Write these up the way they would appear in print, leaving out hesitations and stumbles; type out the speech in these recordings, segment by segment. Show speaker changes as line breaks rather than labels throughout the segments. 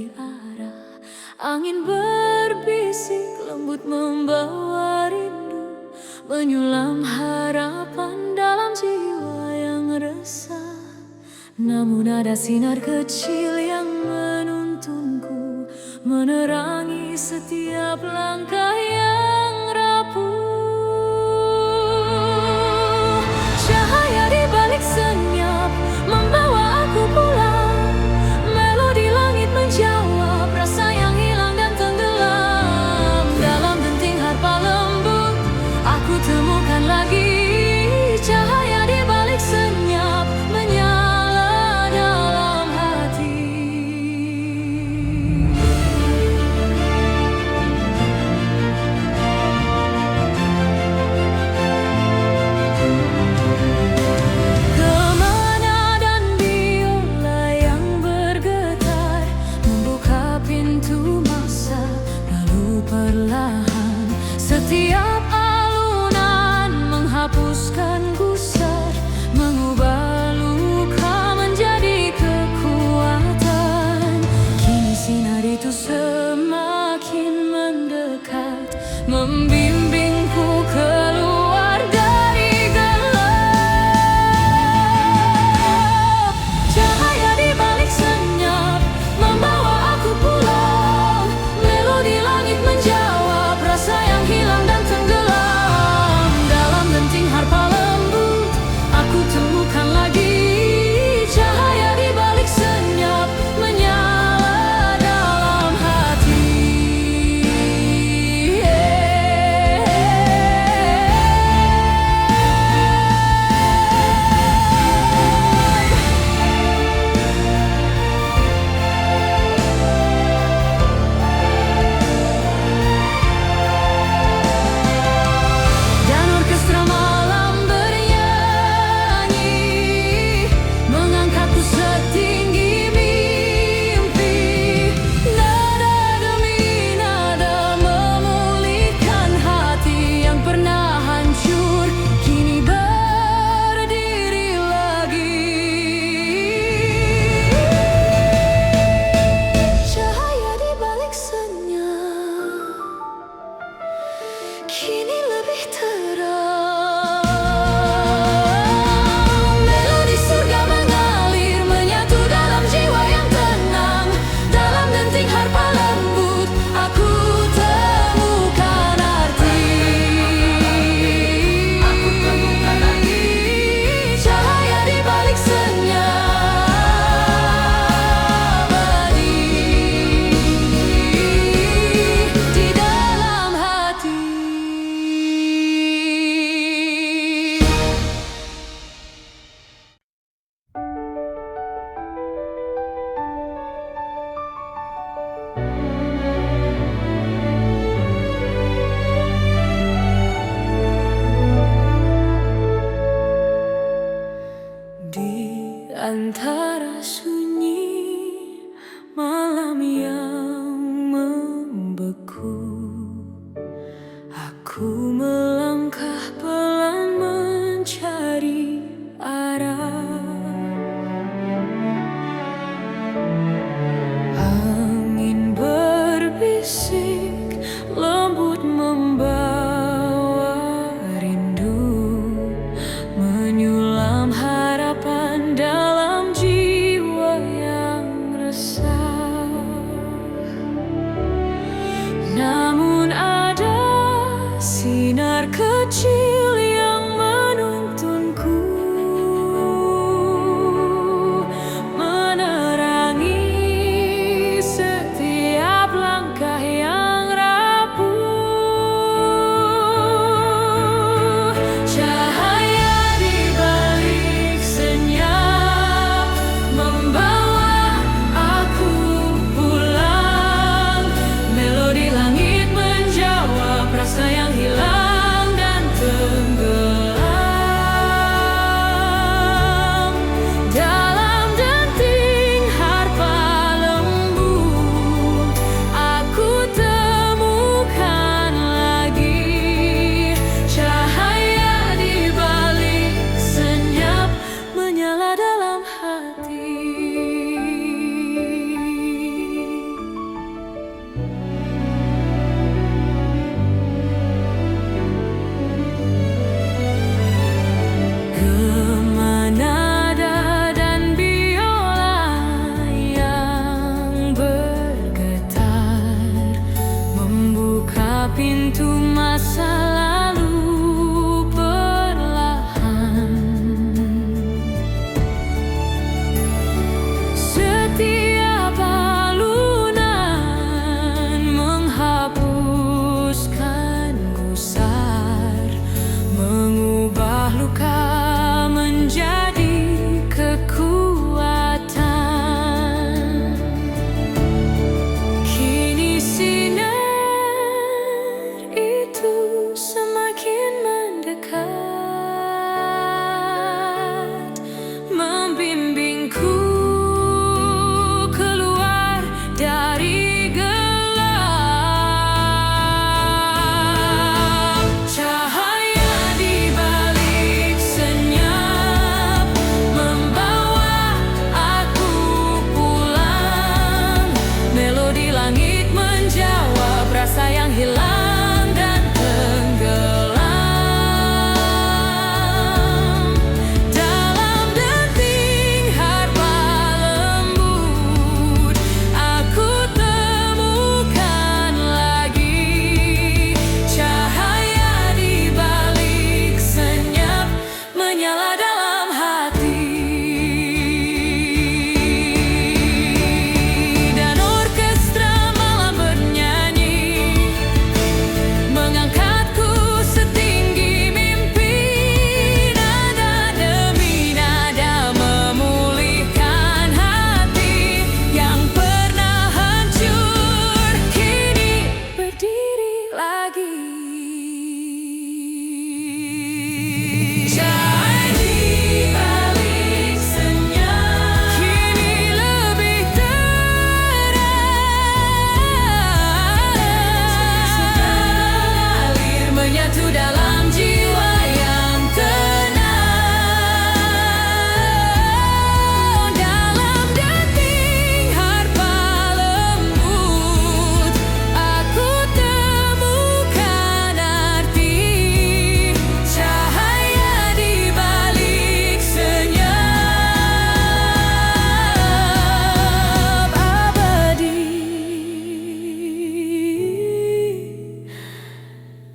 mencari arah. Angin berbisik lembut membawa rindu, menyulam harapan dalam jiwa yang resah. Namun ada sinar kecil yang menuntunku, menerangi setiap langkah yang rapuh. Cahaya di balik senyap membawa aku pulang. Melodi langit menjawab rasa yang hilang dan tenggelam. Dalam denting harpa lembut aku temukan lagi cahaya di balik senyap menyala dalam hati. Kemana dan biola yang bergetar membuka pintu masa, lalu perlahan setiap alunan menghapuskan gusar, mengubah luka menjadi kekuatan. Kini sinar itu semakin mendekat, membimbingku keluar dari gelap. Cahaya di balik senyap membawa aku pulang. Melodi langit menjawab rasa yang hilang dan tenggelam. Dalam denting harpa lembut aku temukan lagi cahaya di balik senyap menyala dalam hati. Dan orkestra malam bernyanyi, mengangkatku setinggi mimpi. Nada demi nada memulihkan hati yang pernah hancur, kini berdiri lagi. Cahaya di balik senyap kini lebih terang. Melodi surga mengalir menyatu dalam jiwa yang tenang. Dalam denting harpa lembut aku temukan arti. Aku temukan arti cahaya di balik senyap abadi di dalam hati. Di antara sunyi malam yang membeku, aku melangkah pelan mencari arah. Angin berbisik lembut membawa rindu, menyulam harapan dalam jiwa pintu masa lalu perlahan. Setiap alunan menghapuskan gusar, mengubah luka menjadi kekuatan. Kini sinar itu semakin mendekat, membimbingku keluar dari gelap. Cahaya di balik senyap membawa aku pulang. Melodi langit menjawab rasa yang hilang dan tenggelam. Dalam detik harpa lembut, aku temukan lagi. Cahaya di balik senyap menyala dalam hati. Dan orkestra malam bernyanyi, mengangkatku setinggi mimpi. Nada demi nada memulihkan hati yang pernah hancur, kini berdiri lagi. Cahaya di balik senyap kini lebih terang. Alir menyatu dalam jiwa yang tenang. Dalam detik harpa lembut, aku temukan arti. Cahaya di balik senyap abadi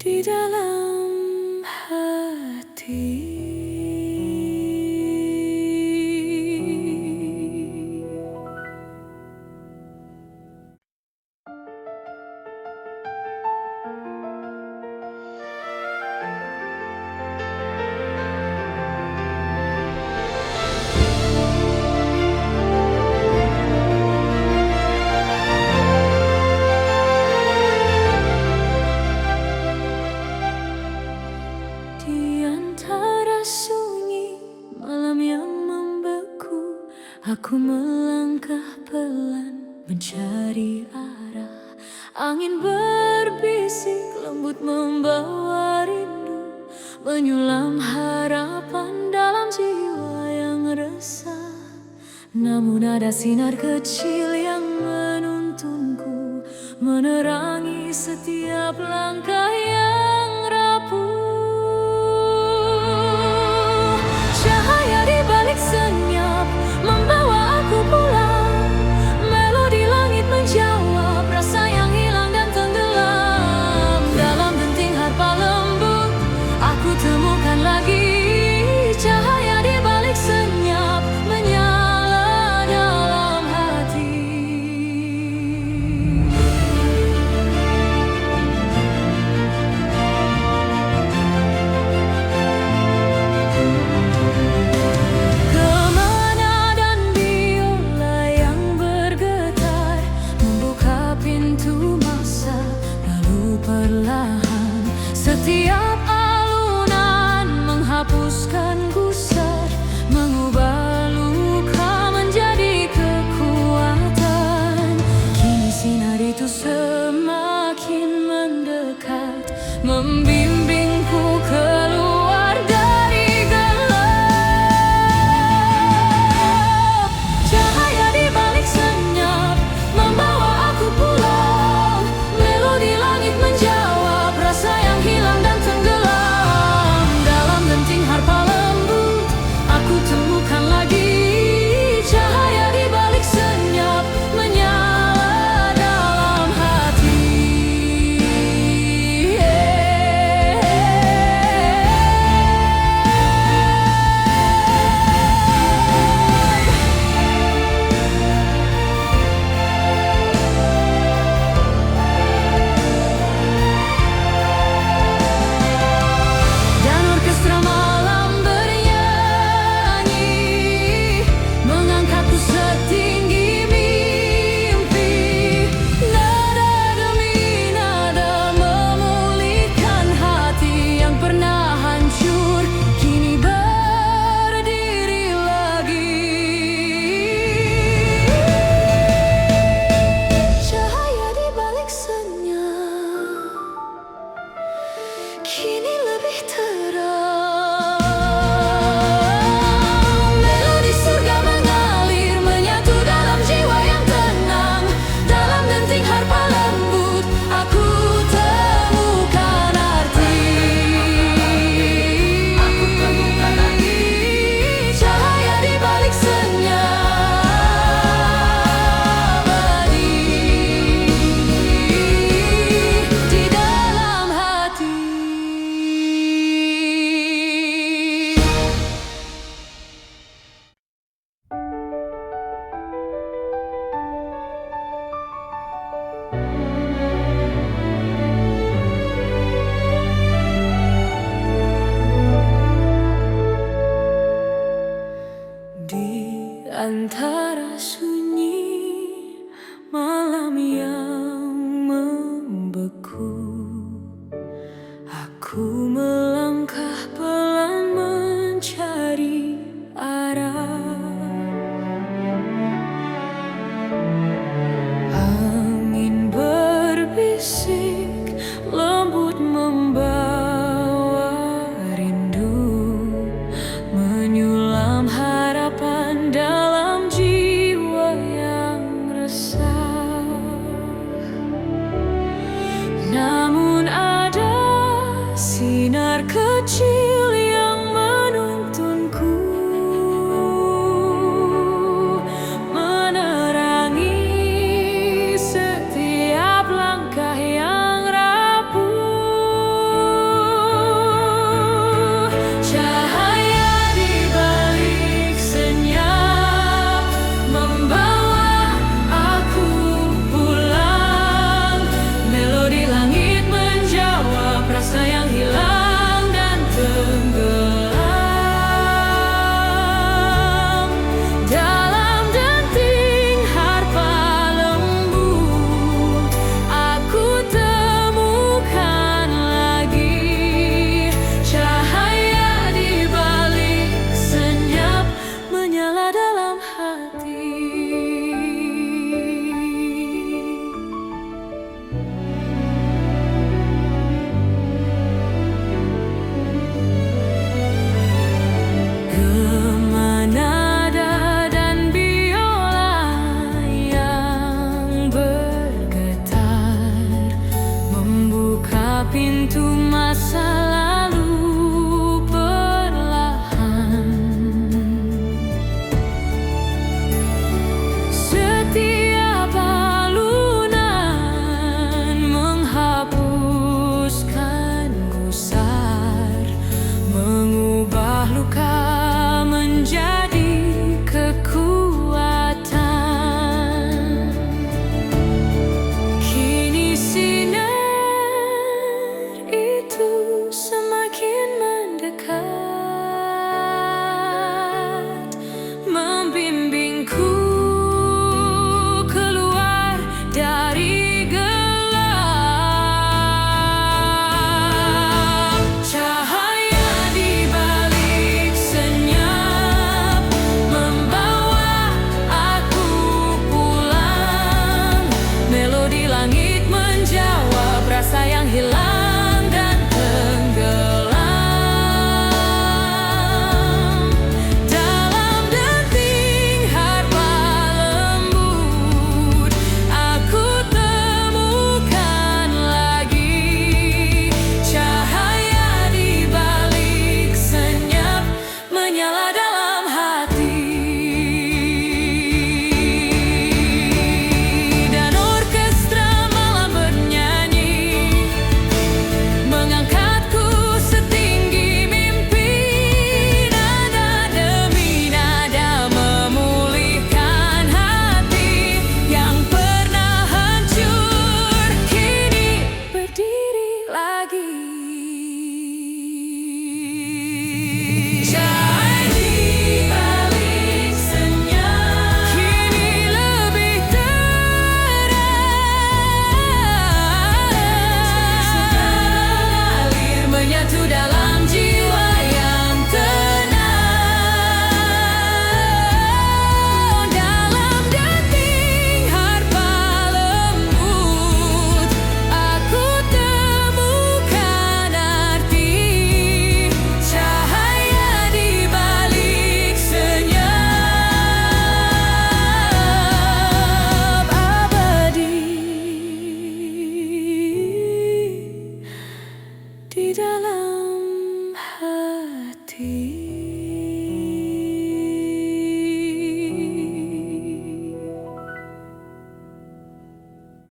di dalam hati. Di antara sunyi malam yang membeku, aku melangkah pelan mencari arah. Angin berbisik lembut membawa rindu, menyulam harapan dalam jiwa yang resah. Namun ada sinar kecil yang menuntunku, menerangi setiap langkah yang rapuh. Cahaya di balik senyap membawa aku pulang. Melodi langit menjawab rasa yang hilang dan tenggelam. Dalam denting harpa lembut, aku temukan lagi. Cahaya di balik senyap menyala dalam hati. Kemana dan biola yang bergetar membuka pintu masa lalu perlahan. Setiap alunan menghapuskan gusar, mengubah luka menjadi kekuatan. Kini sinar itu semakin mendekat, membimbing